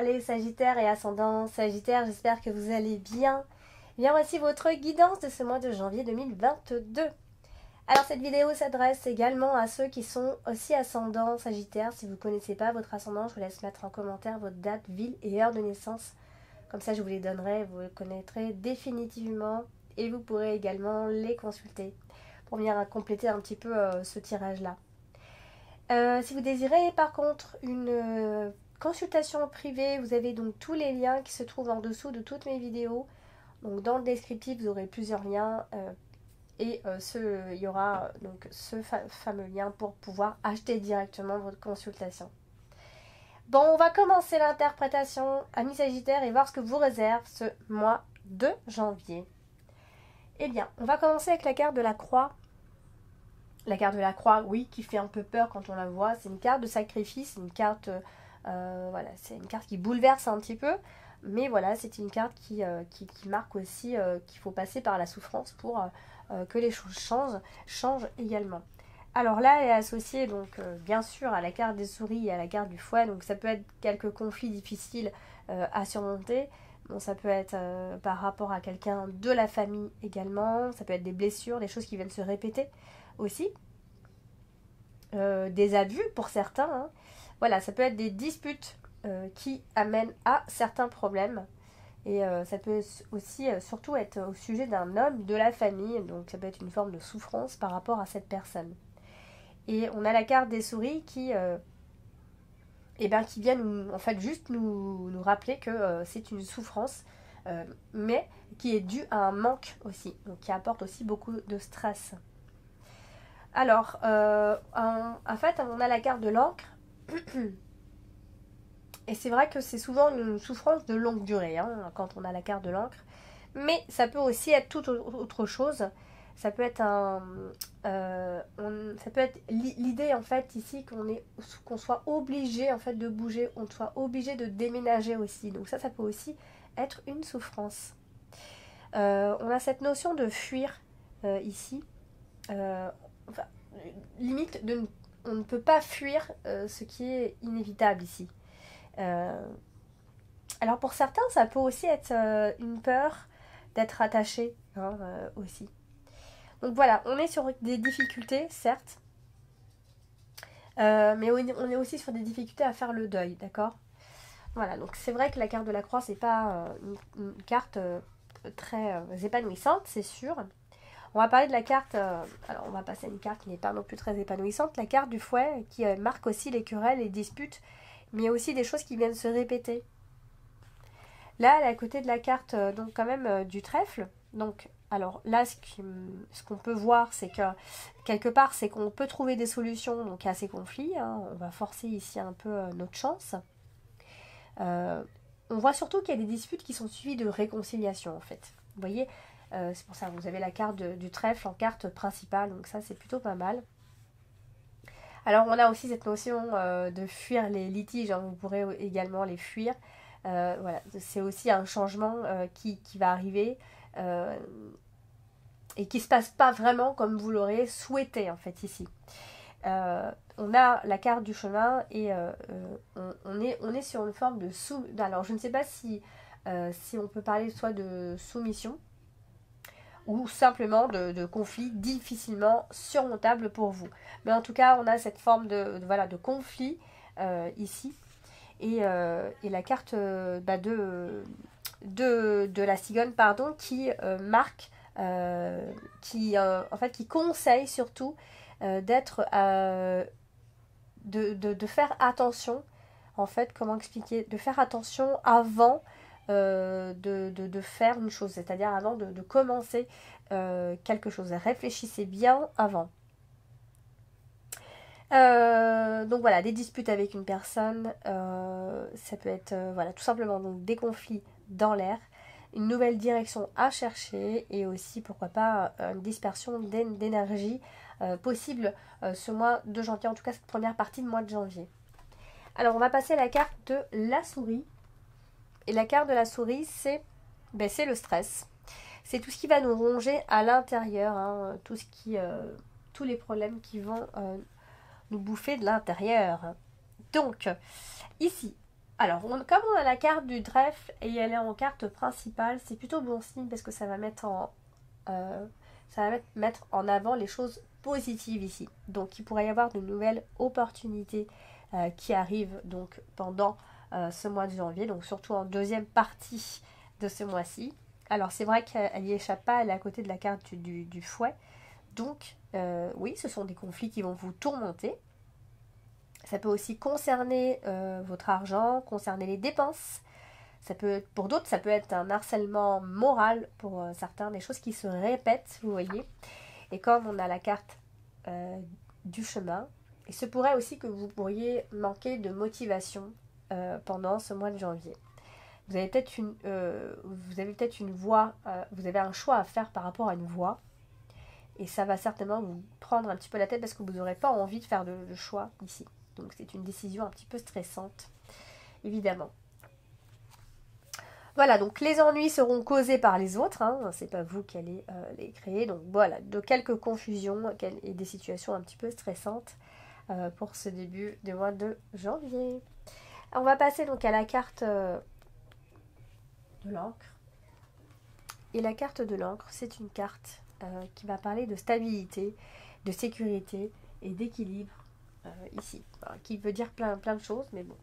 les Sagittaires et ascendants Sagittaire, j'espère que vous allez bien. Bien, voici votre guidance de ce mois de janvier 2022. Alors cette vidéo s'adresse également à ceux qui sont aussi ascendants Sagittaire. Si vous ne connaissez pas votre ascendant, je vous laisse mettre en commentaire votre date, ville et heure de naissance. Comme ça je vous les donnerai, vous les connaîtrez définitivement et vous pourrez également les consulter pour venir compléter un petit peu ce tirage-là. Si vous désirez par contre une consultation privée, vous avez donc tous les liens qui se trouvent en dessous de toutes mes vidéos. Donc dans le descriptif, vous aurez plusieurs liens il y aura donc ce fameux lien pour pouvoir acheter directement votre consultation. Bon, on va commencer l'interprétation, amis Sagittaires, et voir ce que vous réserve ce mois de janvier. Eh bien, on va commencer avec la carte de la croix. La carte de la croix, oui, qui fait un peu peur quand on la voit. C'est une carte de sacrifice, une carte, voilà, c'est une carte qui bouleverse un petit peu. Mais voilà, c'est une carte qui marque aussi qu'il faut passer par la souffrance pour que les choses changent également. Alors là, elle est associée donc bien sûr à la carte des souris et à la carte du fouet. Donc ça peut être quelques conflits difficiles à surmonter. Bon, ça peut être par rapport à quelqu'un de la famille également. Ça peut être des blessures, des choses qui viennent se répéter aussi. Des abus pour certains. Hein. Voilà, ça peut être des disputes qui amènent à certains problèmes. Et ça peut aussi surtout être au sujet d'un homme de la famille. Donc ça peut être une forme de souffrance par rapport à cette personne. Et on a la carte des souris qui vient en fait juste nous rappeler que c'est une souffrance, mais qui est due à un manque aussi, donc qui apporte aussi beaucoup de stress. Alors, en fait, on a la carte de l'encre, et c'est vrai que c'est souvent une souffrance de longue durée, hein, quand on a la carte de l'encre, mais ça peut aussi être tout autre chose. Ça peut être ça peut être l'idée en fait ici qu'on soit obligé en fait de bouger, on soit obligé de déménager aussi. Donc ça peut aussi être une souffrance. On a cette notion de fuir ici. Limite, on ne peut pas fuir ce qui est inévitable ici. Alors pour certains, ça peut aussi être une peur d'être attaché aussi. Donc voilà, on est sur des difficultés, certes, mais on est aussi sur des difficultés à faire le deuil, d'accord? Voilà, donc c'est vrai que la carte de la croix, c'est pas une carte très épanouissante, c'est sûr. On va parler de la carte, alors on va passer à une carte qui n'est pas non plus très épanouissante, la carte du fouet, qui marque aussi les querelles, les disputes, mais il y a aussi des choses qui viennent se répéter. Là, elle est à côté de la carte, donc quand même du trèfle, donc... Alors là, ce qu'on peut voir, c'est que quelque part, c'est qu'on peut trouver des solutions donc, à ces conflits. Hein. On va forcer ici un peu notre chance. On voit surtout qu'il y a des disputes qui sont suivies de réconciliation, en fait. Vous voyez, c'est pour ça que vous avez la carte du trèfle en carte principale, donc ça, c'est plutôt pas mal. Alors, on a aussi cette notion de fuir les litiges, hein. Vous pourrez également les fuir. Voilà, c'est aussi un changement qui va arriver. Et qui ne se passe pas vraiment comme vous l'aurez souhaité en fait ici. On a la carte du chemin et on est sur une forme de alors je ne sais pas si on peut parler soit de soumission ou simplement de conflit difficilement surmontable pour vous. Mais en tout cas, on a cette forme de conflit ici. Et la carte de la cigogne, pardon, qui marque, qui conseille surtout d'être, de faire attention, en fait, comment expliquer, de faire attention avant de faire une chose, c'est-à-dire avant de commencer quelque chose. Réfléchissez bien avant. Donc voilà, des disputes avec une personne, ça peut être voilà, tout simplement donc, des conflits dans l'air, une nouvelle direction à chercher et aussi pourquoi pas une dispersion d'énergie possible ce mois de janvier, en tout cas cette première partie de mois de janvier. Alors on va passer à la carte de la souris. Et la carte de la souris, c'est le stress. C'est tout ce qui va nous ronger à l'intérieur, hein, tous les problèmes qui vont nous bouffer de l'intérieur. Donc, ici, Alors, comme on a la carte du trèfle et elle est en carte principale, c'est plutôt bon signe parce que ça va mettre mettre en avant les choses positives ici. Donc, il pourrait y avoir de nouvelles opportunités qui arrivent donc pendant ce mois de janvier, donc surtout en deuxième partie de ce mois-ci. Alors, c'est vrai qu'elle n'y échappe pas, elle est à côté de la carte du fouet. Donc, oui, ce sont des conflits qui vont vous tourmenter. Ça peut aussi concerner votre argent, concerner les dépenses. Ça peut, pour d'autres, ça peut être un harcèlement moral pour certains, des choses qui se répètent, vous voyez. Et comme on a la carte du chemin, il se pourrait aussi que vous pourriez manquer de motivation pendant ce mois de janvier. Vous avez peut-être une voie, vous avez un choix à faire par rapport à une voie. Et ça va certainement vous prendre un petit peu la tête parce que vous n'aurez pas envie de faire le choix ici. Donc c'est une décision un petit peu stressante, évidemment. Voilà, donc les ennuis seront causés par les autres, hein, c'est pas vous qui allez les créer. Donc voilà, de quelques confusions et des situations un petit peu stressantes pour ce début du mois de janvier. On va passer donc à la carte de l'encre. Et la carte de l'encre, c'est une carte qui va parler de stabilité, de sécurité et d'équilibre ici. Enfin, qui veut dire plein de choses, mais bon.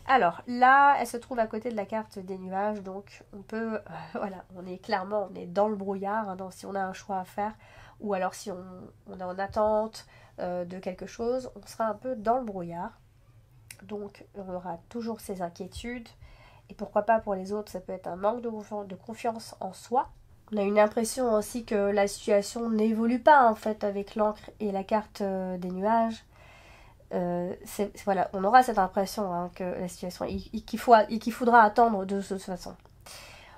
Alors là, elle se trouve à côté de la carte des nuages, donc on peut, voilà, on est dans le brouillard, hein, si on a un choix à faire, ou alors si on est en attente de quelque chose, on sera un peu dans le brouillard. Donc on aura toujours ces inquiétudes, et pourquoi pas pour les autres, ça peut être un manque de confiance en soi. On a une impression aussi que la situation n'évolue pas en fait avec l'encre et la carte des nuages. Voilà, on aura cette impression hein, que la situation qu'il faudra attendre de toute façon.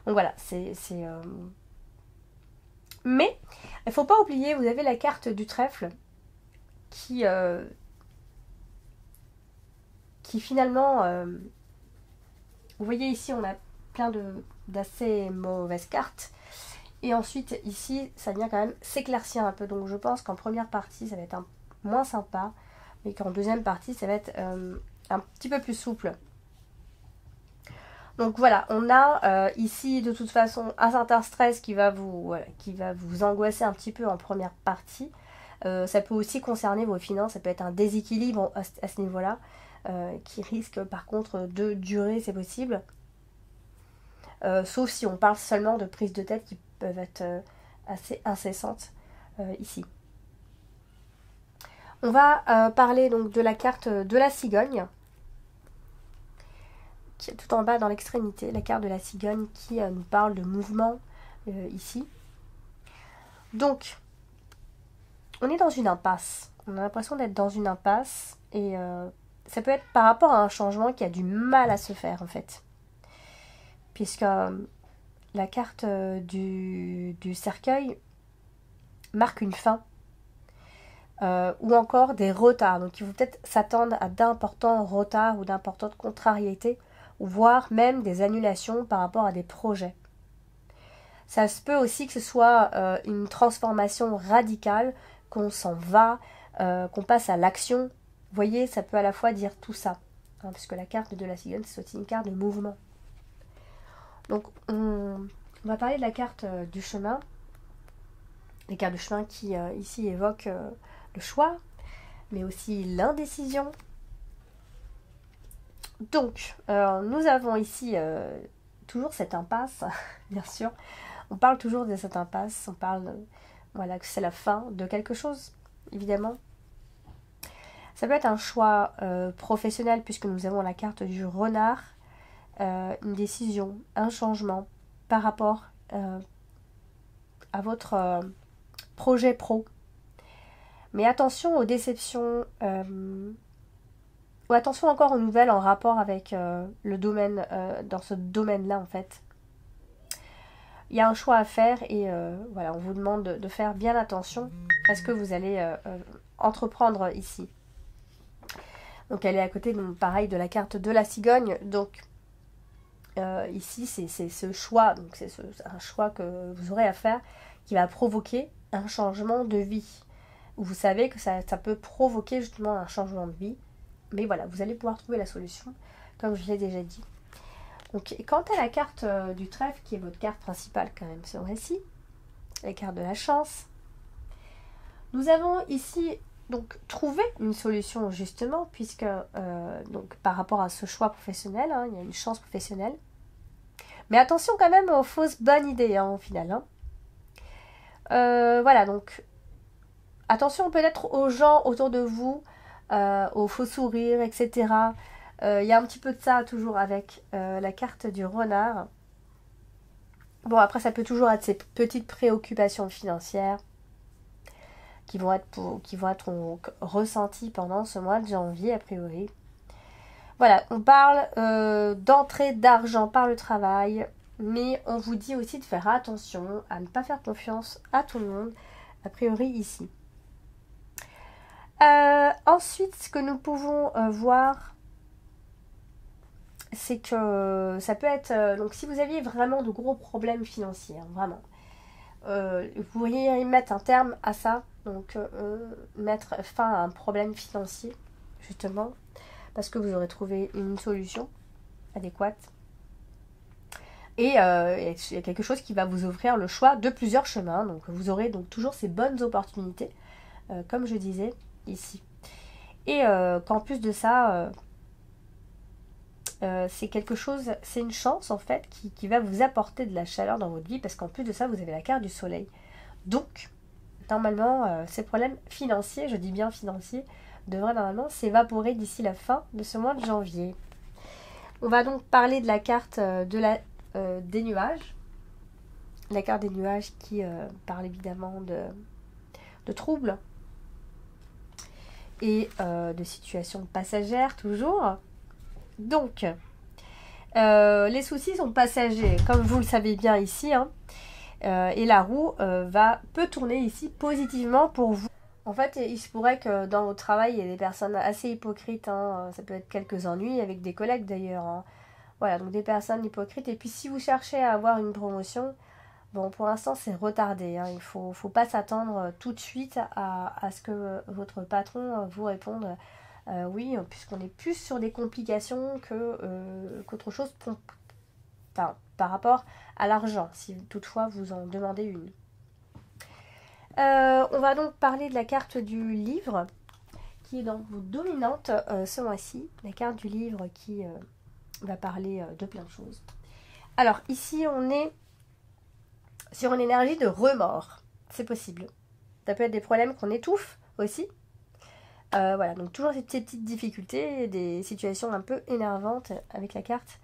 Donc voilà, mais il ne faut pas oublier, vous avez la carte du trèfle qui finalement, vous voyez ici on a plein d'assez mauvaises cartes. Et ensuite ici ça vient quand même s'éclaircir un peu. Donc je pense qu'en première partie ça va être moins sympa. Et qu'en deuxième partie, ça va être un petit peu plus souple. Donc voilà, on a ici de toute façon un certain stress qui va vous angoisser un petit peu en première partie. Ça peut aussi concerner vos finances, ça peut être un déséquilibre à ce niveau-là, qui risque par contre de durer, c'est possible. Sauf si on parle seulement de prises de tête qui peuvent être assez incessantes ici. On va parler donc de la carte de la cigogne, qui est tout en bas dans l'extrémité, la carte de la cigogne qui nous parle de mouvement ici. Donc, on est dans une impasse. On a l'impression d'être dans une impasse et ça peut être par rapport à un changement qui a du mal à se faire en fait. Puisque la carte du cercueil marque une fin. Ou encore des retards. Donc il faut peut-être s'attendre à d'importants retards ou d'importantes contrariétés, ou voire même des annulations par rapport à des projets. Ça se peut aussi que ce soit une transformation radicale, qu'on s'en va, qu'on passe à l'action. Vous voyez, ça peut à la fois dire tout ça, hein, puisque la carte de la cigogne, c'est aussi une carte de mouvement. Donc on va parler de la carte du chemin. Les cartes du chemin qui ici évoquent le choix, mais aussi l'indécision. Donc, nous avons ici toujours cette impasse, bien sûr. On parle toujours de cette impasse, on parle voilà, que c'est la fin de quelque chose, évidemment. Ça peut être un choix professionnel, puisque nous avons la carte du renard, une décision, un changement par rapport à votre projet pro. Mais attention aux déceptions, ou attention encore aux nouvelles en rapport avec le domaine, dans ce domaine-là en fait. Il y a un choix à faire et voilà, on vous demande de faire bien attention à ce que vous allez entreprendre ici. Donc elle est à côté, donc, pareil, de la carte de la cigogne. Donc ici, c'est ce choix, donc c'est un choix que vous aurez à faire qui va provoquer un changement de vie. Vous savez que ça peut provoquer justement un changement de vie. Mais voilà, vous allez pouvoir trouver la solution comme je l'ai déjà dit. Donc, quant à la carte du trèfle, qui est votre carte principale quand même ce mois-ci, la carte de la chance, nous avons ici donc trouvé une solution justement, puisque donc, par rapport à ce choix professionnel, hein, il y a une chance professionnelle. Mais attention quand même aux fausses bonnes idées au final. Voilà, donc attention peut-être aux gens autour de vous, aux faux sourires, etc. Il y a un petit peu de ça toujours avec la carte du renard. Bon, après, ça peut toujours être ces petites préoccupations financières qui vont être ressenties pendant ce mois de janvier, a priori. Voilà, on parle d'entrée d'argent par le travail, mais on vous dit aussi de faire attention à ne pas faire confiance à tout le monde, a priori ici. Ensuite, ce que nous pouvons voir, c'est que ça peut être... donc si vous aviez vraiment de gros problèmes financiers, hein, vraiment, vous pourriez y mettre un terme à ça, donc mettre fin à un problème financier, justement, parce que vous aurez trouvé une solution adéquate. Et il y a quelque chose qui va vous offrir le choix de plusieurs chemins, donc vous aurez donc toujours ces bonnes opportunités, comme je disais ici. Et qu'en plus de ça... c'est quelque chose, c'est une chance en fait qui va vous apporter de la chaleur dans votre vie, parce qu'en plus de ça vous avez la carte du soleil. Donc normalement ces problèmes financiers, je dis bien financiers, devraient normalement s'évaporer d'ici la fin de ce mois de janvier. On va donc parler de la carte des nuages. La carte des nuages qui parle évidemment de troubles et de situations passagères toujours. Donc, les soucis sont passagers, comme vous le savez bien ici, hein, et la roue peut tourner ici positivement pour vous. En fait, il se pourrait que dans votre travail, il y ait des personnes assez hypocrites, hein, ça peut être quelques ennuis avec des collègues d'ailleurs. Hein. Voilà, donc des personnes hypocrites. Et puis si vous cherchez à avoir une promotion, bon, pour l'instant c'est retardé. Hein, il faut pas s'attendre tout de suite à ce que votre patron vous réponde. Oui, puisqu'on est plus sur des complications qu'autre chose par rapport à l'argent, si toutefois vous en demandez une. On va donc parler de la carte du livre, qui est dans vos dominantes ce mois-ci. La carte du livre qui va parler de plein de choses. Alors, ici, on est sur une énergie de remords. C'est possible. Ça peut être des problèmes qu'on étouffe aussi. Voilà, donc toujours ces petites difficultés, des situations un peu énervantes avec la carte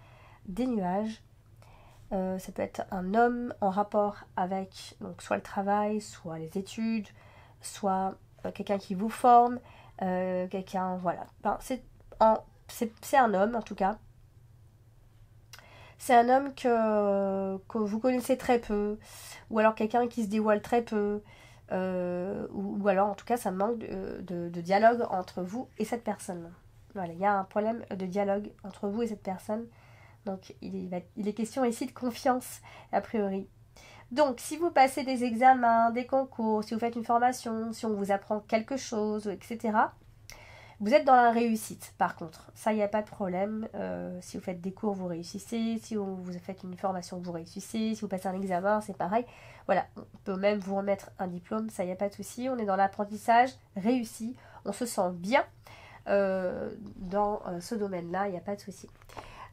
des nuages. Ça peut être un homme en rapport avec donc, soit le travail, soit les études, soit quelqu'un qui vous forme, quelqu'un, voilà. Enfin, c'est un homme en tout cas. C'est un homme que vous connaissez très peu, ou alors quelqu'un qui se dévoile très peu. Ou alors en tout cas ça manque de dialogue entre vous et cette personne. Voilà, il y a un problème de dialogue entre vous et cette personne. Donc il est question ici de confiance a priori. Donc si vous passez des examens, des concours, si vous faites une formation, si on vous apprend quelque chose, etc. Vous êtes dans la réussite par contre. Ça, il n'y a pas de problème. Si vous faites des cours, vous réussissez. Si vous faites une formation, vous réussissez. Si vous passez un examen, c'est pareil. Voilà, on peut même vous remettre un diplôme. Ça, il n'y a pas de souci. On est dans l'apprentissage réussi. On se sent bien dans ce domaine-là. Il n'y a pas de souci.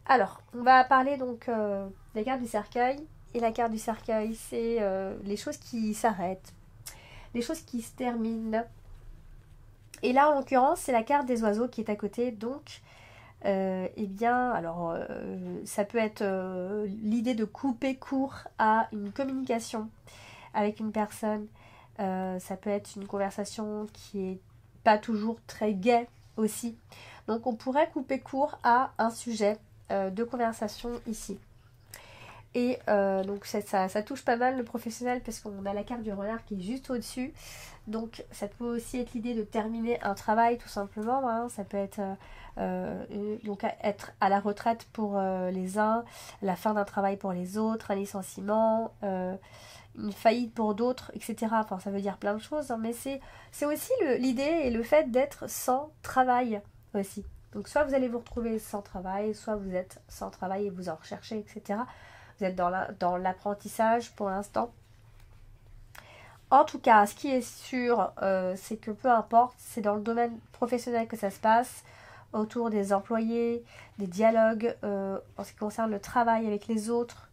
Alors, on va parler donc de la carte du cercueil. Et la carte du cercueil, c'est les choses qui s'arrêtent. Les choses qui se terminent. Et là, en l'occurrence, c'est la carte des oiseaux qui est à côté. Donc, eh bien, alors, ça peut être l'idée de couper court à une communication avec une personne. Ça peut être une conversation qui est pas toujours très gaie aussi. Donc, on pourrait couper court à un sujet de conversation ici. Et donc ça touche pas mal le professionnel parce qu'on a la carte du renard qui est juste au-dessus. Donc ça peut aussi être l'idée de terminer un travail tout simplement. Hein. Ça peut être donc être à la retraite pour les uns, la fin d'un travail pour les autres, un licenciement, une faillite pour d'autres, etc. Enfin ça veut dire plein de choses. Hein, mais c'est aussi l'idée et le fait d'être sans travail aussi. Donc soit vous allez vous retrouver sans travail, soit vous êtes sans travail et vous en recherchez, etc. Vous êtes dans l'apprentissage pour l'instant. En tout cas, ce qui est sûr, c'est que peu importe, c'est dans le domaine professionnel que ça se passe, autour des employés, des dialogues en ce qui concerne le travail avec les autres,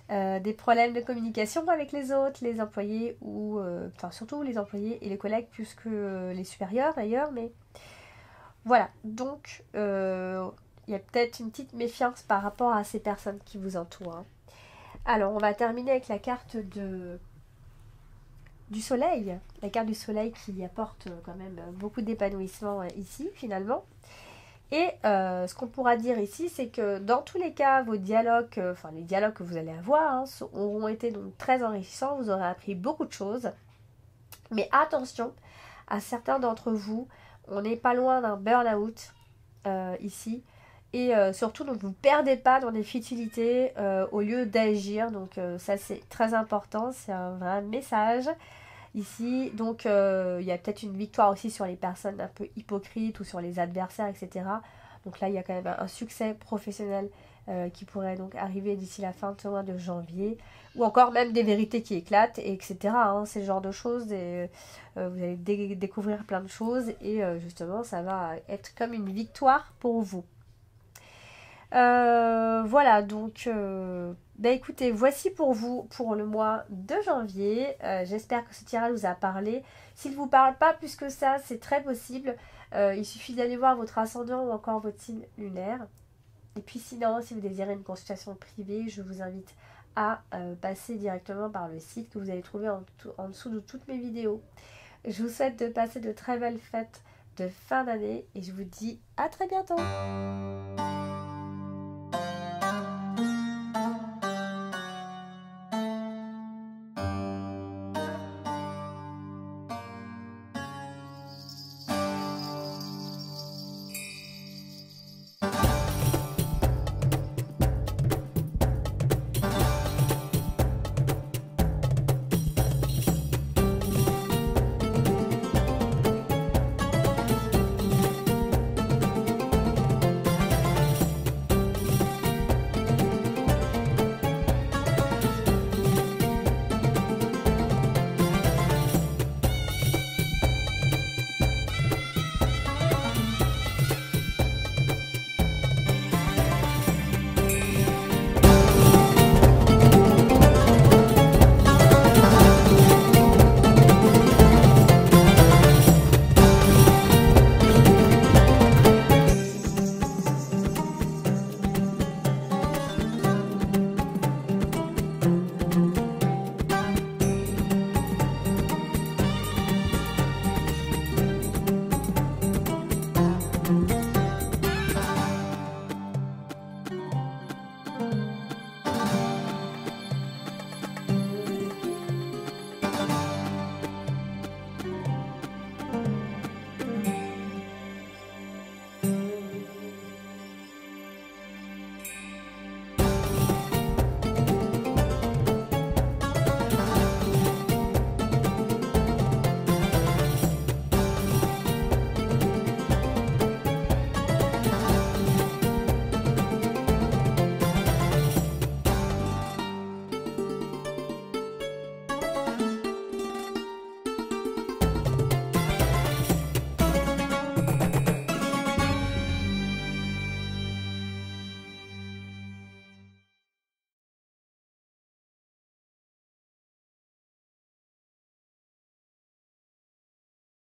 des problèmes de communication avec les autres, les employés ou enfin surtout les employés et les collègues plus que les supérieurs d'ailleurs, mais voilà, donc il y a peut-être une petite méfiance par rapport à ces personnes qui vous entourent. Hein. Alors on va terminer avec la carte du soleil, la carte du soleil qui apporte quand même beaucoup d'épanouissement ici finalement. Et ce qu'on pourra dire ici, c'est que dans tous les cas, vos dialogues, enfin les dialogues que vous allez avoir, hein, auront été donc très enrichissants, vous aurez appris beaucoup de choses. Mais attention, à certains d'entre vous, on n'est pas loin d'un burn-out ici. Et surtout, ne vous perdez pas dans des futilités au lieu d'agir. Donc ça, c'est très important, c'est un vrai message. Ici, donc il y a peut-être une victoire aussi sur les personnes un peu hypocrites ou sur les adversaires, etc. Donc là, il y a quand même un succès professionnel qui pourrait donc arriver d'ici la fin de ce mois de janvier. Ou encore même des vérités qui éclatent, etc. Hein, c'est le genre de choses. Et, vous allez découvrir plein de choses et justement, ça va être comme une victoire pour vous. Voilà, donc bah écoutez, voici pour vous pour le mois de janvier. J'espère que ce tirage vous a parlé. S'il ne vous parle pas plus que ça, c'est très possible. Il suffit d'aller voir votre ascendant ou encore votre signe lunaire. Et puis sinon, si vous désirez une consultation privée, je vous invite à passer directement par le site que vous allez trouver en dessous de toutes mes vidéos. Je vous souhaite de passer de très belles fêtes de fin d'année et je vous dis à très bientôt.